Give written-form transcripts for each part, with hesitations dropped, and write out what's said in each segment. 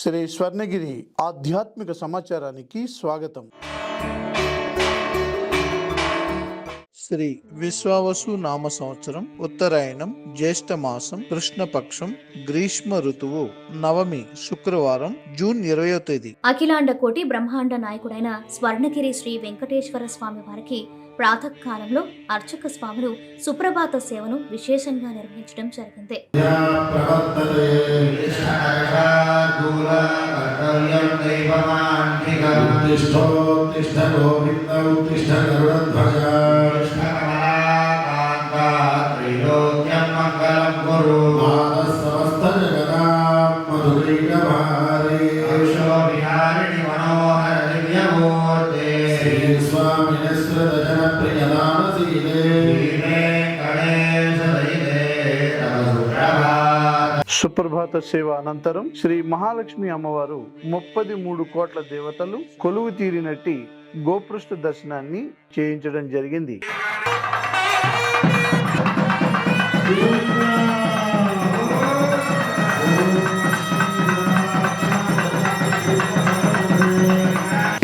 శ్రీ స్వర్ణగిరి ఆధ్యాత్మిక సమాచారానికి స్వాగతం. శ్రీ విశ్వావసు నామ సంవత్సరం, ఉత్తరాయణం, జ్యేష్ఠ మాసం, కృష్ణపక్షం, గ్రీష్మ ఋతువు, నవమి, శుక్రవారం, జూన్ 20వ తేదీ. అఖిలాండ కోటి బ్రహ్మాండ నాయకుడైన స్వర్ణగిరి శ్రీ వెంకటేశ్వర స్వామి వారికి ప్రాతకాలంలో అర్చక స్వాములు సుప్రభాత సేవను విశేషంగా నిర్వహించడం జరిగింది. సుప్రభాత సేవ అనంతరం శ్రీ మహాలక్ష్మి అమ్మవారు 33 కోట్ల దేవతలు కొలువు తీరినట్టి గోపృష్ఠ దర్శనాన్ని చేయించడం జరిగింది.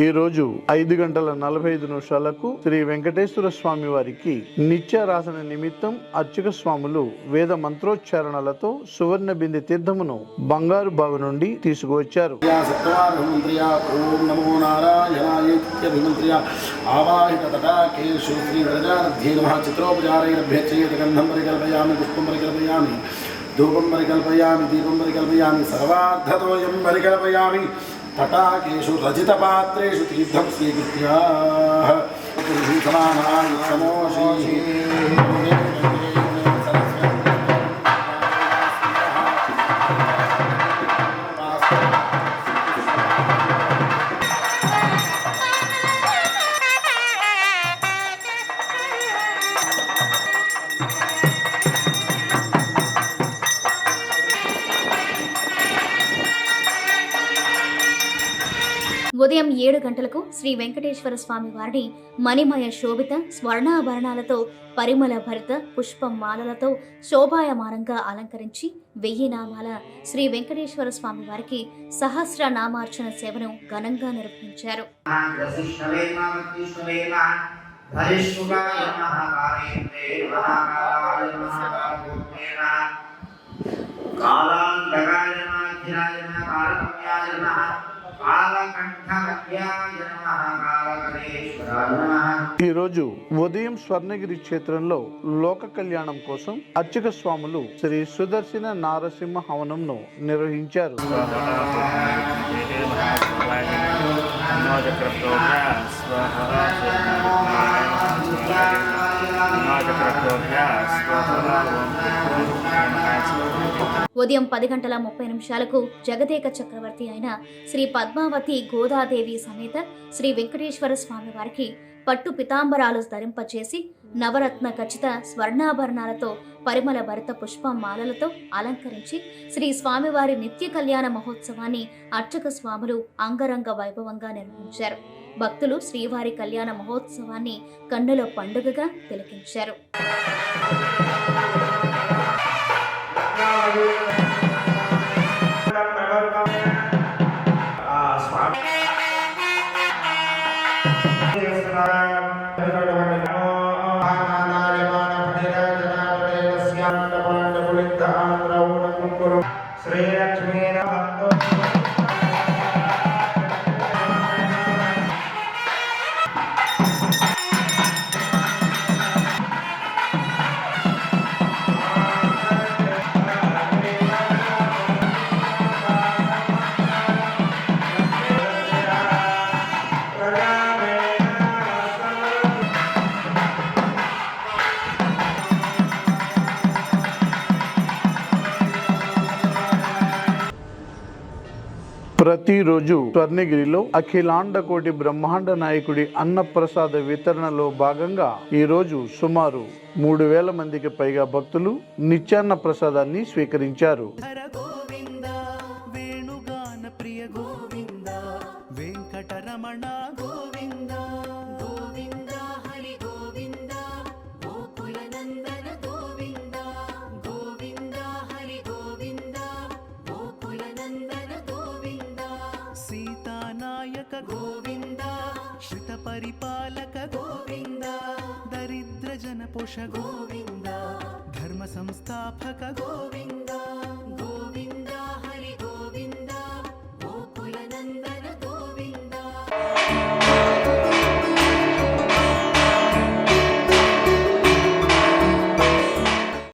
ఈ రోజు 5:45 శ్రీ వెంకటేశ్వర స్వామి వారికి నిత్యారాసన నిమిత్తం అర్చక స్వాములు వేద మంత్రోచ్చారణలతో సువర్ణ బిందె తీర్థమును బంగారు బావి నుండి తీసుకువచ్చారు. ధూపం పరికల్పయామి, దీపం పరికల్పయామి, సర్వార్థతోయం పరికల్పయామి. తటాకేషు రజిత పాత్రేషు తీర్థం స్వీకృత్య ఉదయం 7 గంటలకు శ్రీ వెంకటేశ్వర స్వామి వారిని మణిమయ శోభిత స్వర్ణాభరణాలతో పరిమళ భరిత పుష్పమాలలతో శోభాయమానంగా అలంకరించి 1000 నామాల శ్రీ వెంకటేశ్వర స్వామి వారికి సహస్ర నామార్చన సేవను ఘనంగా నిర్వహించారు. ఈ రోజు ఉదయం స్వర్ణగిరి క్షేత్రంలో లోక కళ్యాణం కోసం అర్చక స్వాములు శ్రీ సుదర్శన నారసింహ హవనంను నిర్వహించారు. ఉదయం 10:30 జగదేక చక్రవర్తి అయిన శ్రీ పద్మావతి గోదాదేవి సమేత శ్రీ వెంకటేశ్వర స్వామి వారికి పట్టు పితాంబరాలు ధరింపచేసి నవరత్న ఖచ్చిత స్వర్ణాభరణాలతో పరిమళ భరిత పుష్పమాలలతో అలంకరించి శ్రీ స్వామివారి నిత్య కళ్యాణ మహోత్సవాన్ని అర్చక స్వాములు అంగరంగ వైభవంగా నిర్వహించారు. భక్తులు శ్రీవారి కళ్యాణ మహోత్సవాన్ని కన్నుల పండుగగా తిలకించారు. ప్రతిరోజు స్వర్ణగిరిలో అఖిలాండ కోటి బ్రహ్మాండ నాయకుడి అన్నప్రసాద వితరణలో భాగంగా ఈ రోజు సుమారు 3000 మందికి పైగా భక్తులు నిత్యాన్న ప్రసాదాన్ని స్వీకరించారు. గోవింద శ్రిత పరిపాలక గోవింద దరిద్ర జన పోష గోవింద ధర్మ సంస్థాపక గోవింద